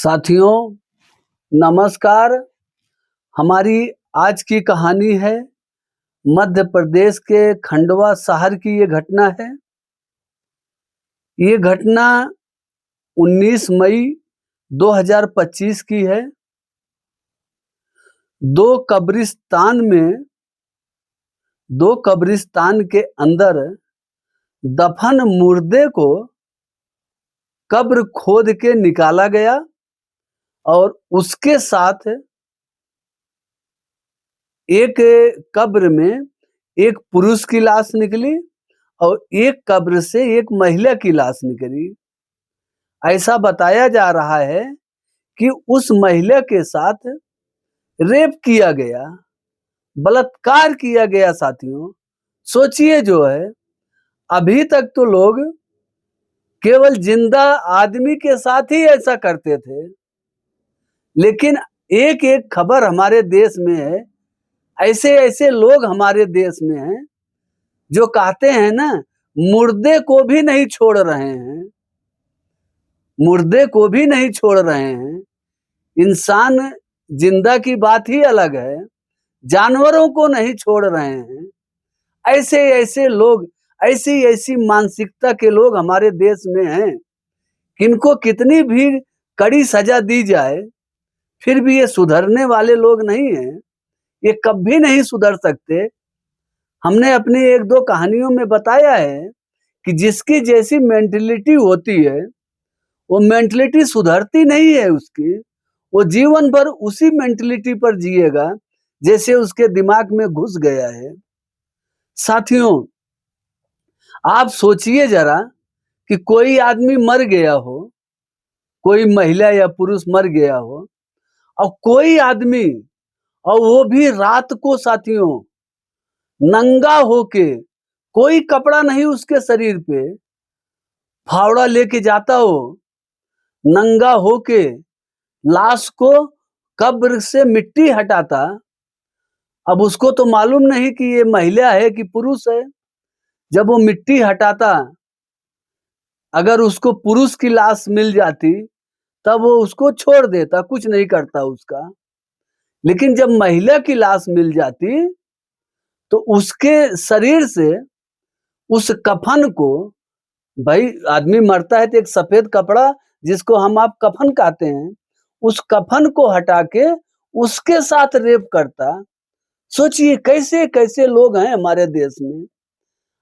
साथियों नमस्कार। हमारी आज की कहानी है मध्य प्रदेश के खंडवा शहर की। ये घटना है। ये घटना 19 मई 2025 की है। दो कब्रिस्तान के अंदर दफन मुर्दे को कब्र खोद के निकाला गया और उसके साथ एक कब्र में एक पुरुष की लाश निकली और एक कब्र से एक महिला की लाश निकली। ऐसा बताया जा रहा है कि उस महिला के साथ रेप किया गया, बलात्कार किया गया। साथियों सोचिए, जो है अभी तक तो लोग केवल जिंदा आदमी के साथ ही ऐसा करते थे, लेकिन एक एक खबर हमारे देश में है। ऐसे ऐसे लोग हमारे देश में हैं जो कहते हैं ना, मुर्दे को भी नहीं छोड़ रहे हैं, मुर्दे को भी नहीं छोड़ रहे हैं। इंसान जिंदा की बात ही अलग है, जानवरों को नहीं छोड़ रहे हैं। ऐसे ऐसे लोग, ऐसी ऐसी मानसिकता के लोग हमारे देश में हैं, किनको कितनी भी कड़ी सजा दी जाए फिर भी ये सुधरने वाले लोग नहीं हैं। ये कभी नहीं सुधर सकते। हमने अपनी एक दो कहानियों में बताया है कि जिसकी जैसी मेंटलिटी होती है वो मेंटलिटी सुधरती नहीं है उसकी। वो जीवन भर उसी मेंटलिटी पर जिएगा जैसे उसके दिमाग में घुस गया है। साथियों आप सोचिए जरा कि कोई आदमी मर गया हो, कोई महिला या पुरुष मर गया हो, और कोई आदमी, और वो भी रात को, साथियों नंगा होके, कोई कपड़ा नहीं उसके शरीर पे, फावड़ा लेके जाता हो, नंगा होके लाश को कब्र से मिट्टी हटाता। अब उसको तो मालूम नहीं कि ये महिला है कि पुरुष है। जब वो मिट्टी हटाता, अगर उसको पुरुष की लाश मिल जाती तब वो उसको छोड़ देता, कुछ नहीं करता उसका। लेकिन जब महिला की लाश मिल जाती तो उसके शरीर से उस कफन को, भाई आदमी मरता है तो एक सफेद कपड़ा जिसको हम आप कफन कहते हैं, उस कफन को हटा के उसके साथ रेप करता। सोचिए कैसे कैसे लोग हैं हमारे देश में।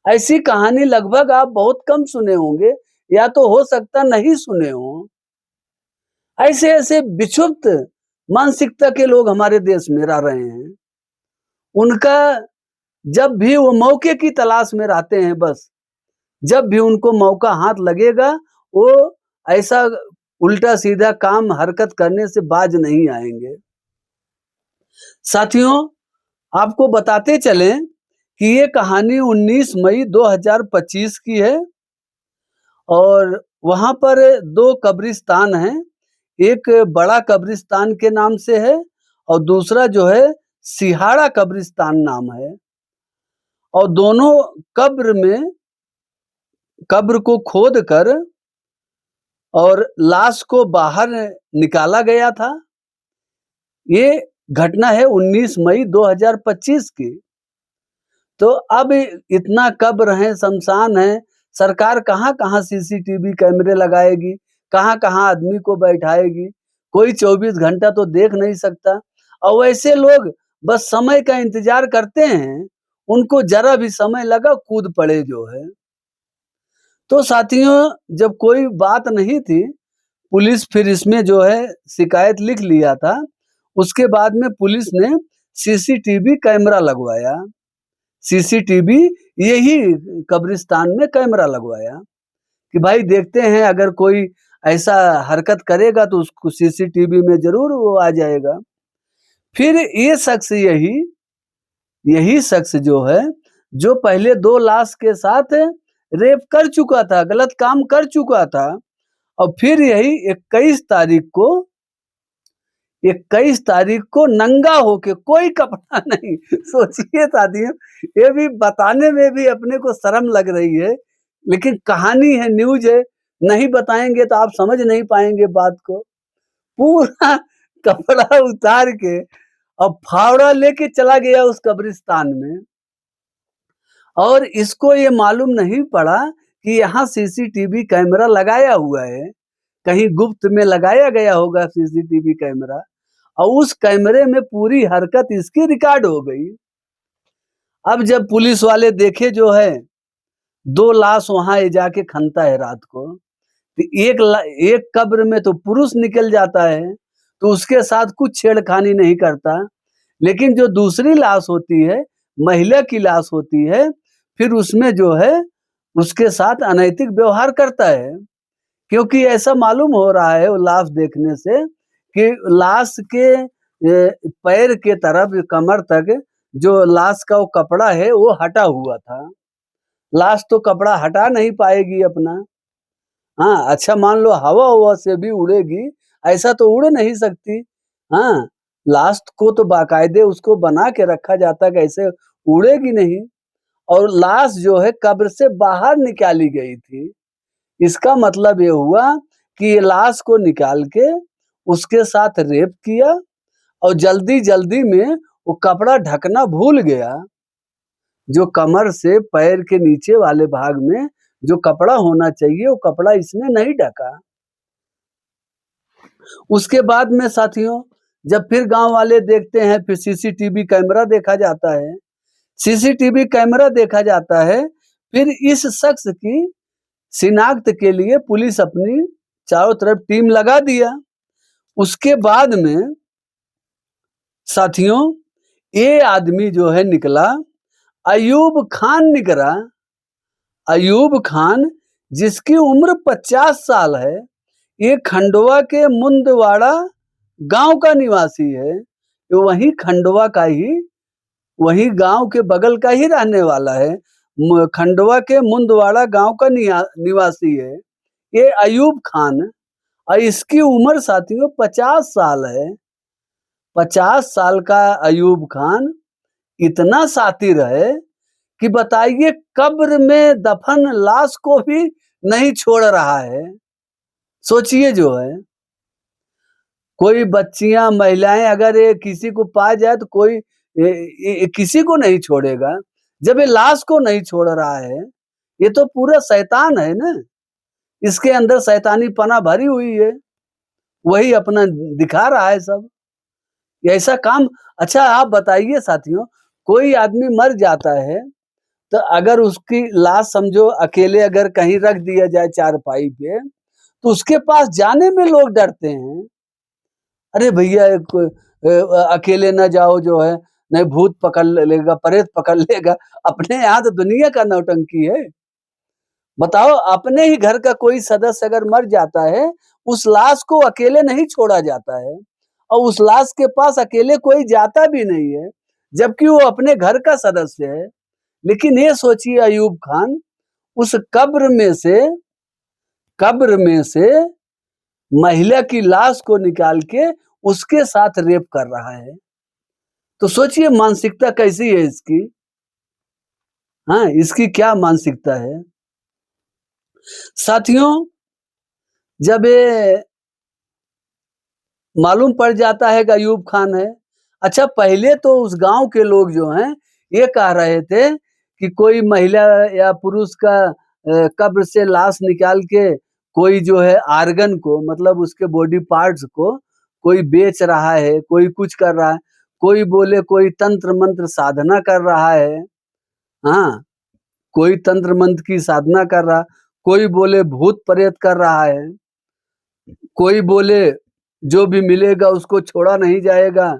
ऐसी कहानी लगभग आप बहुत कम सुने होंगे, या तो हो सकता नहीं सुने हो। ऐसे ऐसे विक्षुब्ध मानसिकता के लोग हमारे देश में रह रहे हैं। उनका जब भी वो मौके की तलाश में रहते हैं, बस जब भी उनको मौका हाथ लगेगा वो ऐसा उल्टा सीधा काम हरकत करने से बाज नहीं आएंगे। साथियों आपको बताते चलें कि ये कहानी 19 मई 2025 की है और वहां पर दो कब्रिस्तान हैं। एक बड़ा कब्रिस्तान के नाम से है और दूसरा जो है सिहाड़ा कब्रिस्तान नाम है। और दोनों कब्र को खोद कर और लाश को बाहर निकाला गया था। ये घटना है 19 मई 2025 की। तो अब इतना कब्र है, शमशान है, सरकार कहाँ-कहाँ सीसीटीवी कैमरे लगाएगी, कहाँ-कहाँ आदमी को बैठाएगी। कोई 24 घंटा तो देख नहीं सकता। और वैसे लोग बस समय का इंतजार करते हैं, उनको जरा भी समय लगा कूद पड़े जो है। तो साथियों जब कोई बात नहीं थी, पुलिस फिर इसमें जो है शिकायत लिख लिया था। उसके बाद में पुलिस ने सीसीटीवी कैमरा लगवाया। सीसीटीवी यही कब्रिस्तान में कैमरा लगवाया कि भाई देखते हैं अगर कोई ऐसा हरकत करेगा तो उसको सीसीटीवी में जरूर वो आ जाएगा। फिर ये शख्स यही शख्स जो है, जो पहले दो लाश के साथ रेप कर चुका था, गलत काम कर चुका था, और फिर यही 21 तारीख को नंगा होके, कोई कपड़ा नहीं। सोचिए साथियों, ये भी बताने में भी अपने को शर्म लग रही है, लेकिन कहानी है, न्यूज है, नहीं बताएंगे तो आप समझ नहीं पाएंगे बात को। पूरा कपड़ा उतार के और फावड़ा लेके चला गया उस कब्रिस्तान में। और इसको ये मालूम नहीं पड़ा कि यहाँ सीसीटीवी कैमरा लगाया हुआ है, कहीं गुप्त में लगाया गया होगा सीसीटीवी कैमरा, और उस कैमरे में पूरी हरकत इसकी रिकॉर्ड हो गई। अब जब पुलिस वाले देखे जो है 2 लाश वहाँ ये जाके खनता है रात को, तो एक कब्र में तो पुरुष निकल जाता है, तो उसके साथ कुछ छेड़खानी नहीं करता। लेकिन जो दूसरी लाश होती है, महिला की लाश होती है, फिर उसमें जो है उसके साथ अनैतिक व्यवहार करता है। क्योंकि ऐसा मालूम हो रहा है वो लाश देखने से कि लाश के पैर के तरफ कमर तक जो लाश का वो कपड़ा है वो हटा हुआ था। लाश तो कपड़ा हटा नहीं पाएगी अपना। हाँ, अच्छा मान लो हवा-ववा से भी उड़ेगी, ऐसा तो उड़ नहीं सकती। हाँ, लाश को तो बाकायदे उसको बना के रखा जाता है कि ऐसे उड़ेगी नहीं। और लाश जो है कब्र से बाहर निकाली गई थी। इसका मतलब ये हुआ कि ये लाश को निकाल के उसके साथ रेप किया और जल्दी-जल्दी में वो कपड़ा ढकना भूल गया। जो कमर से पैर के नीचे वाले भाग में जो कपड़ा होना चाहिए वो कपड़ा इसने नहीं ढका। उसके बाद में साथियों जब फिर गाँव वाले देखते हैं, फिर सीसीटीवी कैमरा देखा जाता है। सीसीटीवी कैमरा देखा जाता है, फिर इस शख्स की शिनाख्त के लिए पुलिस अपनी चारों तरफ टीम लगा दिया। उसके बाद में साथियों ये आदमी जो है निकला, अयूब खान निकला। अयूब खान जिसकी उम्र 50 साल है, ये खंडवा के मुंदवाड़ा गांव का निवासी है। ये वही खंडवा का ही, वही गांव के बगल का ही रहने वाला है। खंडवा के मुंदवाड़ा गांव का निवासी है ये अयूब खान। और इसकी उम्र साथियों 50 साल है। 50 साल का अयूब खान इतना शातिर है कि बताइए कब्र में दफन लाश को भी नहीं छोड़ रहा है। सोचिए जो है, कोई बच्चियां महिलाएं अगर ये किसी को पा जाए तो कोई किसी को नहीं छोड़ेगा। जब ये लाश को नहीं छोड़ रहा है, ये तो पूरा शैतान है ना। इसके अंदर शैतानी पना भरी हुई है, वही अपना दिखा रहा है सब। ऐसा काम, अच्छा आप बताइए साथियों, कोई आदमी मर जाता है तो अगर उसकी लाश समझो अकेले अगर कहीं रख दिया जाए चारपाई पे, तो उसके पास जाने में लोग डरते हैं। अरे भैया अकेले ना जाओ जो है, नहीं भूत पकड़ लेगा, प्रेत पकड़ लेगा। अपने यहाँ तो दुनिया का नौटंकी है। बताओ अपने ही घर का कोई सदस्य अगर मर जाता है, उस लाश को अकेले नहीं छोड़ा जाता है और उस लाश के पास अकेले कोई जाता भी नहीं है, जबकि वो अपने घर का सदस्य है। लेकिन ये सोचिए अयूब खान उस कब्र में से महिला की लाश को निकाल के उसके साथ रेप कर रहा है। तो सोचिए मानसिकता कैसी है इसकी। हाँ, इसकी क्या मानसिकता है। साथियों जब ये मालूम पड़ जाता है कि अयूब खान है, अच्छा पहले तो उस गांव के लोग जो हैं ये कह रहे थे कि कोई महिला या पुरुष का कब्र से लाश निकाल के कोई जो है आर्गन को, मतलब उसके बॉडी पार्ट्स को कोई बेच रहा है, कोई कुछ कर रहा है। कोई बोले कोई तंत्र मंत्र साधना कर रहा है। हाँ, कोई तंत्र मंत्र की साधना कर रहा, कोई बोले भूत प्रेत कर रहा है, कोई बोले जो भी मिलेगा उसको छोड़ा नहीं जाएगा,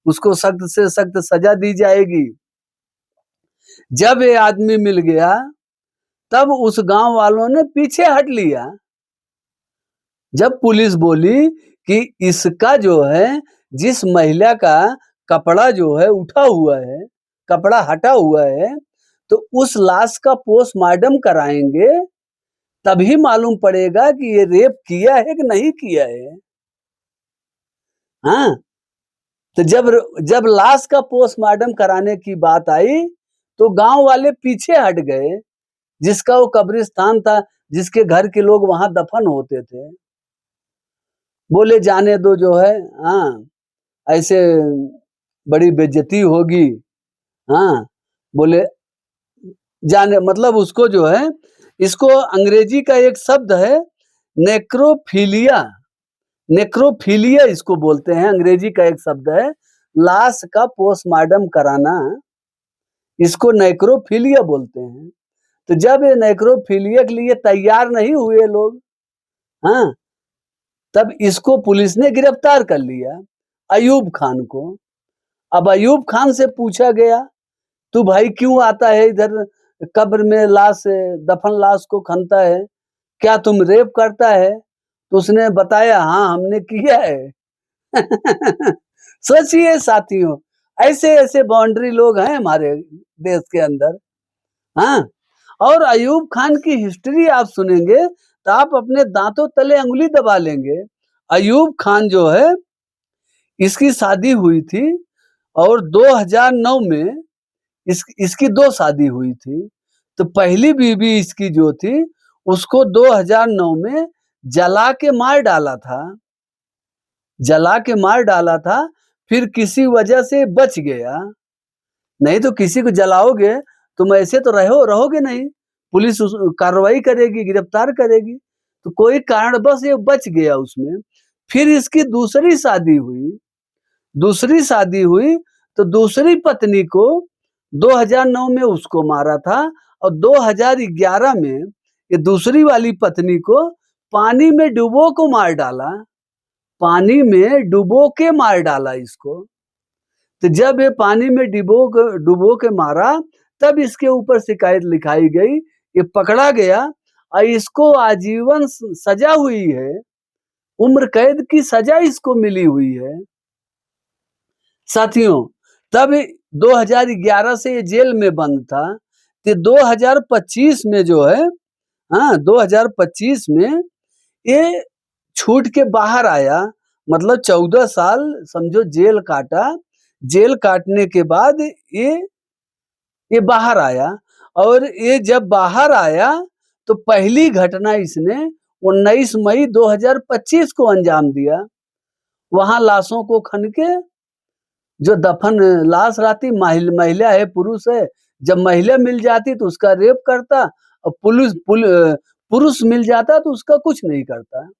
उसको सख्त से सख्त सजा दी जाएगी। जब ये आदमी मिल गया तब उस गांव वालों ने पीछे हट लिया। जब पुलिस बोली कि इसका जो है, जिस महिला का कपड़ा जो है उठा हुआ है, कपड़ा हटा हुआ है, तो उस लाश का पोस्टमार्टम कराएंगे तभी मालूम पड़ेगा कि ये रेप किया है कि नहीं किया है। हाँ, तो जब लाश का पोस्टमार्टम कराने की बात आई तो गांव वाले पीछे हट गए, जिसका वो कब्रिस्तान था, जिसके घर के लोग वहां दफन होते थे। बोले जाने दो जो है, हाँ, ऐसे बड़ी बेइज्जती होगी, हाँ, बोले जाने मतलब उसको जो है, इसको अंग्रेजी का एक शब्द है नेक्रोफिलिया, नेक्रोफिलिया इसको बोलते हैं, अंग्रेजी का एक शब्द है, लाश का पोस्टमार्टम कराना, इसको नेक्रोफिलिया बोलते हैं। तो जब ये नेक्रोफिलिया के लिए तैयार नहीं हुए लोग, हाँ, तब इसको पुलिस ने गिरफ्तार कर लिया, अयूब खान को। अब अयूब खान से पूछा गया, तू भाई क्यों आता है इधर कब्र में लाश, दफन लाश को खनता है, क्या तुम रेप करता है? तो उसने बताया, हाँ हमने किया है। सोचिए साथियों, ऐसे ऐसे बाउंड्री लोग हैं हमारे देश के अंदर, हाँ। और अयूब खान की हिस्ट्री आप सुनेंगे तो आप अपने दांतों तले अंगुली दबा लेंगे। अयूब खान जो है, इसकी शादी हुई थी और 2009 में इसकी 2 शादी हुई थी। तो पहली बीवी इसकी जो थी, उसको 2009 में जला के मार डाला था, जला के मार डाला था, फिर किसी वजह से बच गया। नहीं तो किसी को जलाओगे, तुम ऐसे तो रहोगे नहीं, पुलिस कार्रवाई करेगी, गिरफ्तार करेगी। तो कोई कारणवश ये बच गया उसमें। फिर इसकी दूसरी शादी हुई, तो दूसरी पत्नी को 2009 में उसको मारा था और 2011 में ये दूसरी वाली पत्नी को पानी में डुबो को मार डाला, पानी में डुबो के मार डाला इसको। तो जब ये पानी में डुबो के मारा, तब इसके ऊपर शिकायत लिखाई गई, ये पकड़ा गया और इसको आजीवन सजा हुई है, उम्र कैद की सजा इसको मिली हुई है। साथियों, तब 2011 से ये जेल में बंद था, तो 2025 में जो है, हाँ 2025 में ये छूट के बाहर आया, मतलब 14 साल समझो जेल काटा। जेल काटने के बाद ये बाहर आया और ये जब बाहर आया तो पहली घटना इसने 19 मई 2025 को अंजाम दिया। वहां लाशों को खन के जो दफन लाश रहती, महिला है पुरुष है, जब महिला मिल जाती तो उसका रेप करता और पुरुष मिल जाता तो उसका कुछ नहीं करता।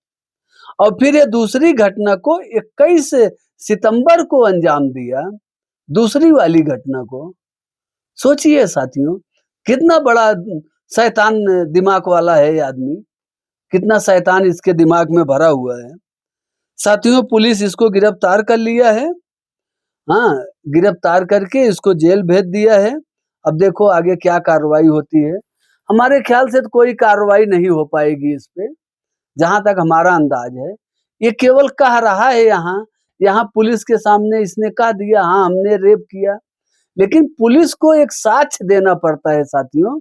और फिर ये दूसरी घटना को 21 सितंबर को अंजाम दिया, दूसरी वाली घटना को। सोचिए साथियों, कितना बड़ा शैतान दिमाग वाला है ये आदमी, कितना शैतान इसके दिमाग में भरा हुआ है। साथियों, पुलिस इसको गिरफ्तार कर लिया है, हाँ, गिरफ्तार करके इसको जेल भेज दिया है। अब देखो आगे क्या कार्रवाई होती है। हमारे ख्याल से तो कोई कार्रवाई नहीं हो पाएगी इस पे, जहां तक हमारा अंदाज है। ये केवल कह रहा है, यहाँ पुलिस के सामने इसने कह दिया, हाँ हमने रेप किया, लेकिन पुलिस को एक साक्ष्य देना पड़ता है साथियों।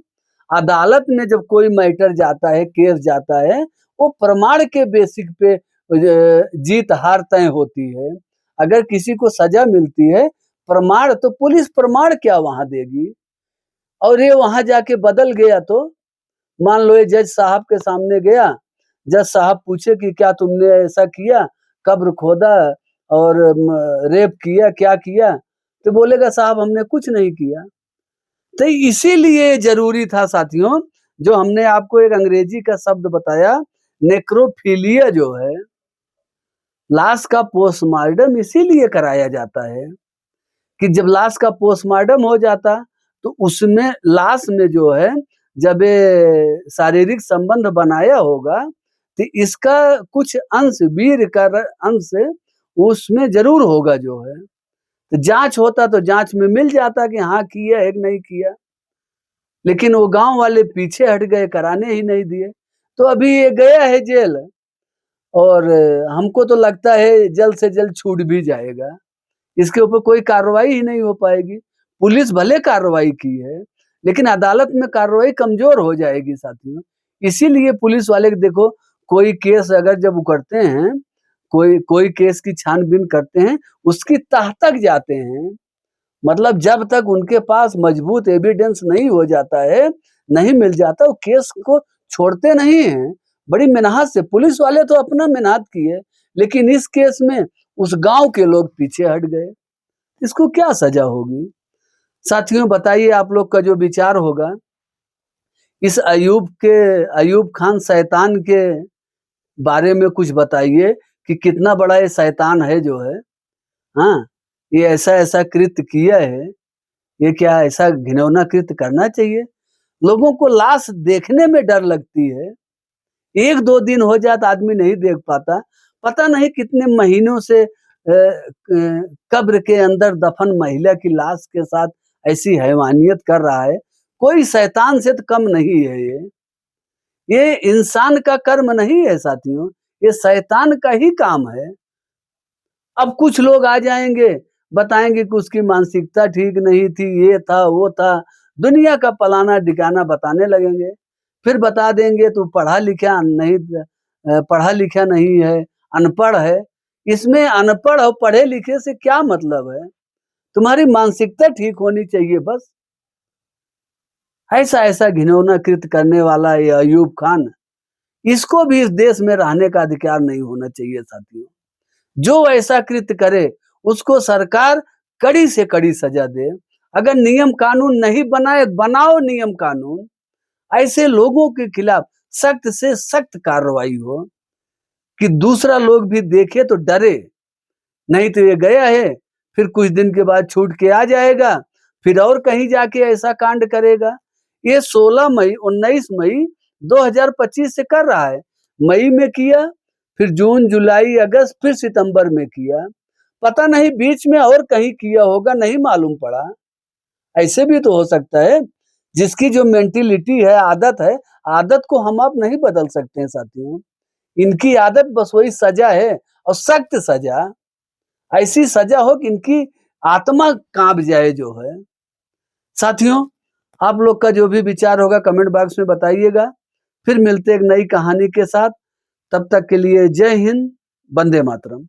अदालत में जब कोई मैटर जाता है, केस जाता है, वो प्रमाण के बेसिक पे जीत हार तय होती है। अगर किसी को सजा मिलती है, प्रमाण तो पुलिस प्रमाण क्या वहां देगी, और ये वहां जाके बदल गया तो मान लो ये जज साहब के सामने गया, जज साहब पूछे कि क्या तुमने ऐसा किया, कब्र खोदा और रेप किया, क्या किया? तो बोलेगा साहब हमने कुछ नहीं किया। तो इसीलिए जरूरी था साथियों, जो हमने आपको एक अंग्रेजी का शब्द बताया, नेक्रोफिलिया जो है, लाश का पोस्टमार्टम इसीलिए कराया जाता है कि जब लाश का पोस्टमार्टम हो जाता तो उसमें लाश में जो है, जब ये शारीरिक संबंध बनाया होगा तो इसका कुछ अंश, वीर का अंश उसमें जरूर होगा जो है। तो जांच होता तो जांच में मिल जाता कि हाँ किया है कि नहीं किया, लेकिन वो गांव वाले पीछे हट गए, कराने ही नहीं दिए। तो अभी ये गया है जेल और हमको तो लगता है जल्द से जल्द छूट भी जाएगा, इसके ऊपर कोई कार्रवाई ही नहीं हो पाएगी। पुलिस भले कार्रवाई की है, लेकिन अदालत में कार्रवाई कमजोर हो जाएगी साथियों। इसीलिए पुलिस वाले देखो, कोई केस अगर जब उकरते हैं, कोई केस की छानबीन करते हैं, उसकी तह तक जाते हैं, मतलब जब तक उनके पास मजबूत एविडेंस नहीं हो जाता है, नहीं मिल जाता, वो केस को छोड़ते नहीं हैं। बड़ी मेहनत से पुलिस वाले तो अपना मेहनत किए, लेकिन इस केस में उस गांव के लोग पीछे हट गए। इसको क्या सजा होगी? साथियों बताइए आप लोग का जो विचार होगा। इस अयूब खान शैतान के बारे में कुछ बताइए कि कितना बड़ा ये शैतान है जो है। हाँ, ये ऐसा कृत्य किया है। ये क्या ऐसा घिनौना कृत्य करना चाहिए? लोगों को लाश देखने में डर लगती है। 1-2 दिन हो जाए तो आदमी नहीं देख पाता। पता नहीं कितने महीनों से कब्र के अंदर दफन महिला की लाश के साथ ऐसी हैवानियत कर रहा है। कोई शैतान से तो कम नहीं है ये। ये इंसान का कर्म नहीं है साथियों, ये शैतान का ही काम है। अब कुछ लोग आ जाएंगे, बताएंगे कि उसकी मानसिकता ठीक नहीं थी, ये था, वो था, दुनिया का फलाना-ढिकाना बताने लगेंगे। फिर बता देंगे तू पढ़ा लिखा नहीं है, अनपढ़ है। इसमें अनपढ़ और पढ़े लिखे से क्या मतलब है? तुम्हारी मानसिकता ठीक होनी चाहिए बस। ऐसा घिनौना कृत्य करने वाला ये अयूब खान, इसको भी इस देश में रहने का अधिकार नहीं होना चाहिए साथियों। जो ऐसा कृत्य करे उसको सरकार कड़ी से कड़ी सजा दे। अगर नियम कानून नहीं बनाए, बनाओ नियम कानून। ऐसे लोगों के खिलाफ सख्त से सख्त कार्रवाई हो कि दूसरा लोग भी देखे तो डरे। नहीं तो ये गया है, फिर कुछ दिन के बाद छूट के आ जाएगा, फिर और कहीं जाके ऐसा कांड करेगा। ये 19 मई 2025 से कर रहा है। मई में किया, फिर जून, जुलाई, अगस्त, फिर सितंबर में किया। पता नहीं बीच में और कहीं किया होगा, नहीं मालूम पड़ा। ऐसे भी तो हो सकता है। जिसकी जो मेंटालिटी है, आदत है, आदत को हम आप नहीं बदल सकते हैं साथियों। इनकी आदत बस वही सजा है, और सख्त सजा। ऐसी सजा हो कि इनकी आत्मा कांप जाए जो है। साथियों, आप लोग का जो भी विचार होगा कमेंट बॉक्स में बताइएगा। फिर मिलते हैं एक नई कहानी के साथ। तब तक के लिए जय हिंद, वंदे मातरम।